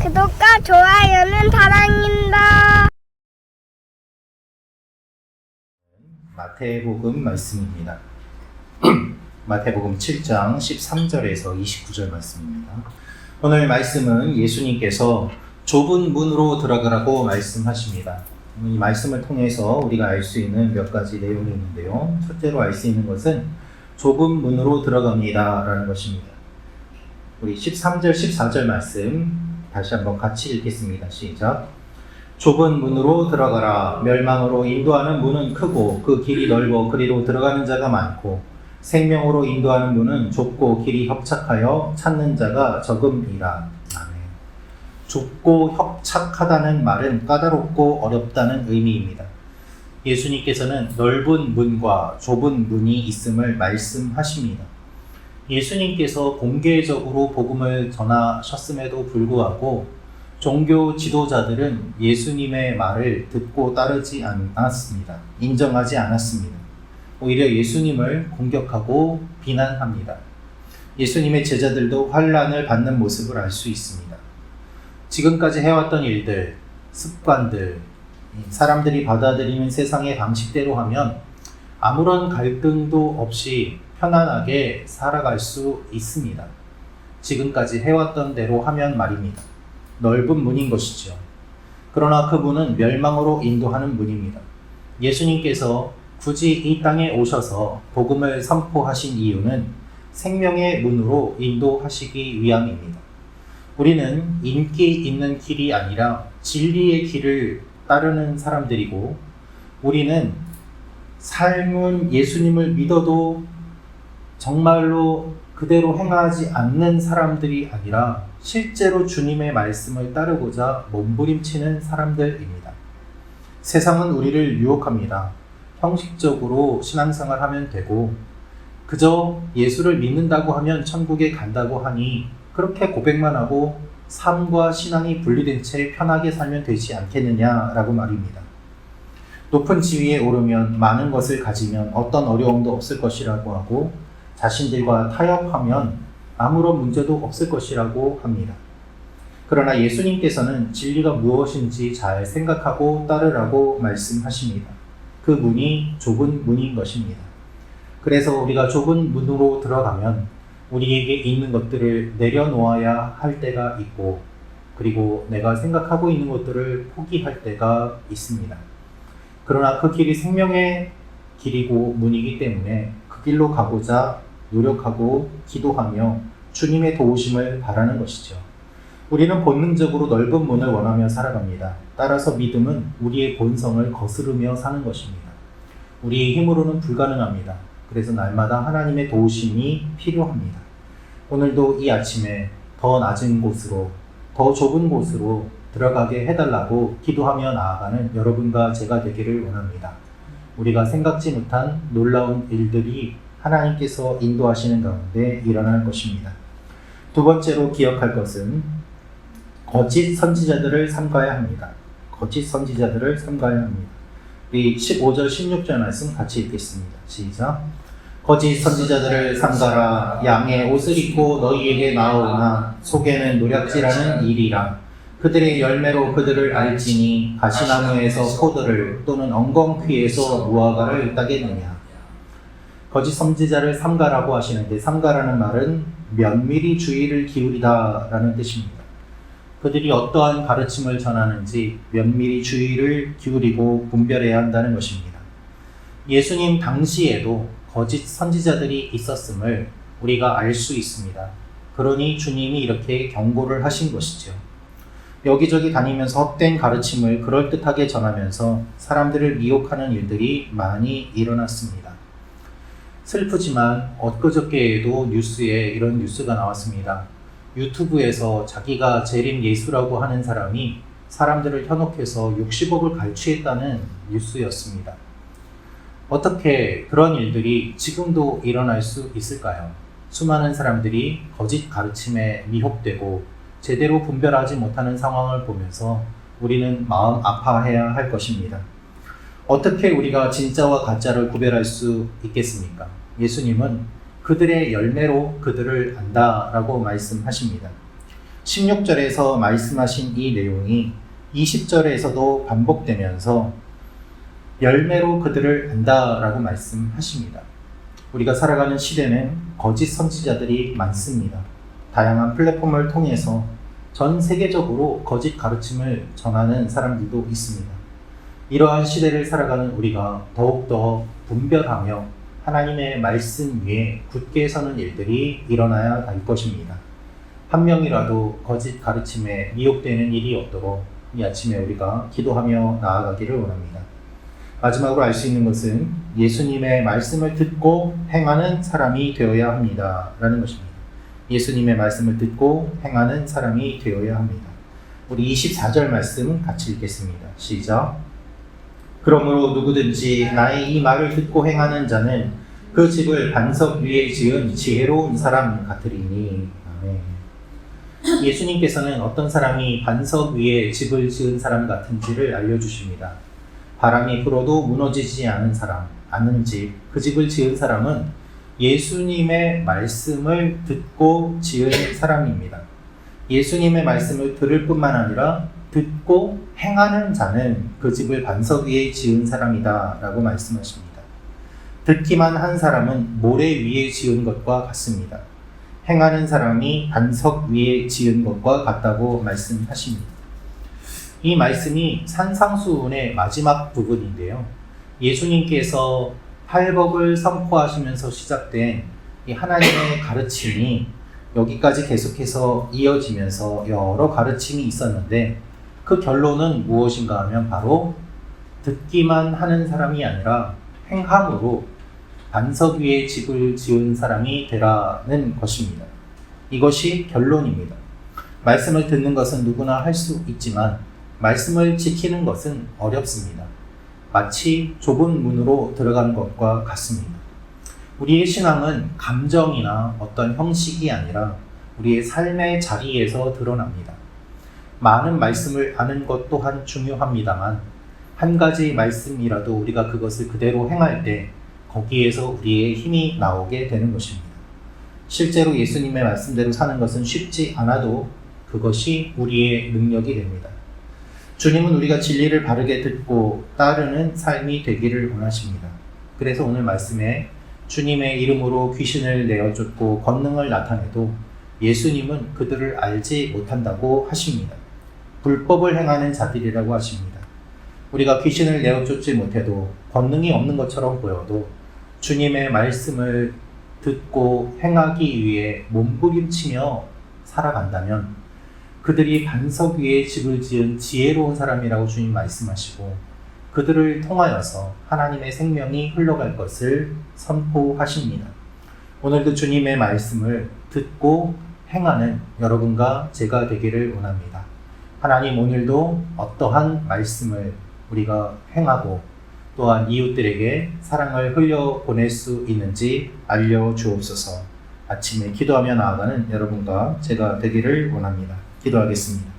구독과 좋아요는 사랑입니다. 마태복음 말씀입니다. 마태복음 7장 13절에서 29절 말씀입니다. 오늘 말씀은 예수님께서 좁은 문으로 들어가라고 말씀하십니다. 이 말씀을 통해서 우리가 알 수 있는 몇 가지 내용이 있는데요. 첫째로 알 수 있는 것은 좁은 문으로 들어갑니다 라는 것입니다. 우리 13절 14절 말씀 다시 한번 같이 읽겠습니다. 시작. 좁은 문으로 들어가라. 멸망으로 인도하는 문은 크고 그 길이 넓어 그리로 들어가는 자가 많고 생명으로 인도하는 문은 좁고 길이 협착하여 찾는 자가 적음이라. 아멘. 좁고 협착하다는 말은 까다롭고 어렵다는 의미입니다. 예수님께서는 넓은 문과 좁은 문이 있음을 말씀하십니다. 예수님께서 공개적으로 복음을 전하셨음에도 불구하고 종교 지도자들은 예수님의 말을 듣고 따르지 않았습니다. 인정하지 않았습니다. 오히려 예수님을 공격하고 비난합니다. 예수님의 제자들도 환난을 받는 모습을 알 수 있습니다. 지금까지 해왔던 일들, 습관들, 사람들이 받아들이는 세상의 방식대로 하면 아무런 갈등도 없이 편안하게 살아갈 수 있습니다. 지금까지 해왔던 대로 하면 말입니다. 넓은 문인 것이죠. 그러나 그 문은 멸망으로 인도하는 문입니다. 예수님께서 굳이 이 땅에 오셔서 복음을 선포하신 이유는 생명의 문으로 인도하시기 위함입니다. 우리는 인기 있는 길이 아니라 진리의 길을 따르는 사람들이고, 우리는 삶은 예수님을 믿어도 정말로 그대로 행하지 않는 사람들이 아니라 실제로 주님의 말씀을 따르고자 몸부림치는 사람들입니다. 세상은 우리를 유혹합니다. 형식적으로 신앙생활 하면 되고, 그저 예수를 믿는다고 하면 천국에 간다고 하니 그렇게 고백만 하고 삶과 신앙이 분리된 채 편하게 살면 되지 않겠느냐라고 말입니다. 높은 지위에 오르면 많은 것을 가지면 어떤 어려움도 없을 것이라고 하고, 자신들과 타협하면 아무런 문제도 없을 것이라고 합니다. 그러나 예수님께서는 진리가 무엇인지 잘 생각하고 따르라고 말씀하십니다. 그 문이 좁은 문인 것입니다. 그래서 우리가 좁은 문으로 들어가면 우리에게 있는 것들을 내려놓아야 할 때가 있고, 그리고 내가 생각하고 있는 것들을 포기할 때가 있습니다. 그러나 그 길이 생명의 길이고 문이기 때문에 그 길로 가고자 노력하고 기도하며 주님의 도우심을 바라는 것이죠. 우리는 본능적으로 넓은 문을 원하며 살아갑니다. 따라서 믿음은 우리의 본성을 거스르며 사는 것입니다. 우리의 힘으로는 불가능합니다. 그래서 날마다 하나님의 도우심이 필요합니다. 오늘도 이 아침에 더 낮은 곳으로, 더 좁은 곳으로 들어가게 해달라고 기도하며 나아가는 여러분과 제가 되기를 원합니다. 우리가 생각지 못한 놀라운 일들이 하나님께서 인도하시는 가운데 일어날 것입니다. 두 번째로 기억할 것은 거짓 선지자들을 삼가야 합니다. 거짓 선지자들을 삼가야 합니다. 이 15절 16절 말씀 같이 읽겠습니다. 시작. 거짓 선지자들을 삼가라. 양의 옷을 입고 너희에게 나오나 속에는 노략질하는 일이라. 그들의 열매로 그들을 알지니 가시나무에서 포도를 또는 엉겅퀴에서 무화과를 따겠느냐. 거짓 선지자를 삼가라고 하시는데, 삼가라는 말은 면밀히 주의를 기울이다 라는 뜻입니다. 그들이 어떠한 가르침을 전하는지 면밀히 주의를 기울이고 분별해야 한다는 것입니다. 예수님 당시에도 거짓 선지자들이 있었음을 우리가 알 수 있습니다. 그러니 주님이 이렇게 경고를 하신 것이죠. 여기저기 다니면서 헛된 가르침을 그럴듯하게 전하면서 사람들을 미혹하는 일들이 많이 일어났습니다. 슬프지만 엊그저께에도 뉴스에 이런 뉴스가 나왔습니다. 유튜브에서 자기가 재림 예수라고 하는 사람이 사람들을 현혹해서 60억을 갈취했다는 뉴스였습니다. 어떻게 그런 일들이 지금도 일어날 수 있을까요? 수많은 사람들이 거짓 가르침에 미혹되고 제대로 분별하지 못하는 상황을 보면서 우리는 마음 아파해야 할 것입니다. 어떻게 우리가 진짜와 가짜를 구별할 수 있겠습니까? 예수님은 그들의 열매로 그들을 안다라고 말씀하십니다. 16절에서 말씀하신 이 내용이 20절에서도 반복되면서 열매로 그들을 안다라고 말씀하십니다. 우리가 살아가는 시대는 거짓 선지자들이 많습니다. 다양한 플랫폼을 통해서 전 세계적으로 거짓 가르침을 전하는 사람들도 있습니다. 이러한 시대를 살아가는 우리가 더욱더 분별하며 하나님의 말씀 위에 굳게 서는 일들이 일어나야 할 것입니다. 한 명이라도 거짓 가르침에 미혹되는 일이 없도록 이 아침에 우리가 기도하며 나아가기를 원합니다. 마지막으로 알 수 있는 것은 예수님의 말씀을 듣고 행하는 사람이 되어야 합니다. 라는 것입니다. 예수님의 말씀을 듣고 행하는 사람이 되어야 합니다. 우리 24절 말씀 같이 읽겠습니다. 시작. 그러므로 누구든지 나의 이 말을 듣고 행하는 자는 그 집을 반석 위에 지은 지혜로운 사람 같으리니. 아멘. 예수님께서는 어떤 사람이 반석 위에 집을 지은 사람 같은지를 알려주십니다. 바람이 불어도 무너지지 않은 사람, 않는 집, 그 집을 지은 사람은 예수님의 말씀을 듣고 지은 사람입니다. 예수님의 말씀을 들을 뿐만 아니라 듣고 행하는 자는 그 집을 반석 위에 지은 사람이다 라고 말씀하십니다. 듣기만 한 사람은 모래 위에 지은 것과 같습니다. 행하는 사람이 반석 위에 지은 것과 같다고 말씀하십니다. 이 말씀이 산상수훈의 마지막 부분인데요. 예수님께서 팔복을 선포하시면서 시작된 이 하나님의 가르침이 여기까지 계속해서 이어지면서 여러 가르침이 있었는데 그 결론은 무엇인가 하면 바로 듣기만 하는 사람이 아니라 행함으로 반석 위에 집을 지은 사람이 되라는 것입니다. 이것이 결론입니다. 말씀을 듣는 것은 누구나 할 수 있지만 말씀을 지키는 것은 어렵습니다. 마치 좁은 문으로 들어가는 것과 같습니다. 우리의 신앙은 감정이나 어떤 형식이 아니라 우리의 삶의 자리에서 드러납니다. 많은 말씀을 아는 것 또한 중요합니다만 한 가지 말씀이라도 우리가 그것을 그대로 행할 때 거기에서 우리의 힘이 나오게 되는 것입니다. 실제로 예수님의 말씀대로 사는 것은 쉽지 않아도 그것이 우리의 능력이 됩니다. 주님은 우리가 진리를 바르게 듣고 따르는 삶이 되기를 원하십니다. 그래서 오늘 말씀에 주님의 이름으로 귀신을 내어쫓고 권능을 나타내도 예수님은 그들을 알지 못한다고 하십니다. 불법을 행하는 자들이라고 하십니다. 우리가 귀신을 내어쫓지 못해도 권능이 없는 것처럼 보여도 주님의 말씀을 듣고 행하기 위해 몸부림치며 살아간다면 그들이 반석 위에 집을 지은 지혜로운 사람이라고 주님 말씀하시고 그들을 통하여서 하나님의 생명이 흘러갈 것을 선포하십니다. 오늘도 주님의 말씀을 듣고 행하는 여러분과 제가 되기를 원합니다. 하나님, 오늘도 어떠한 말씀을 우리가 행하고 또한 이웃들에게 사랑을 흘려보낼 수 있는지 알려주옵소서. 아침에 기도하며 나아가는 여러분과 제가 되기를 원합니다. 기도하겠습니다.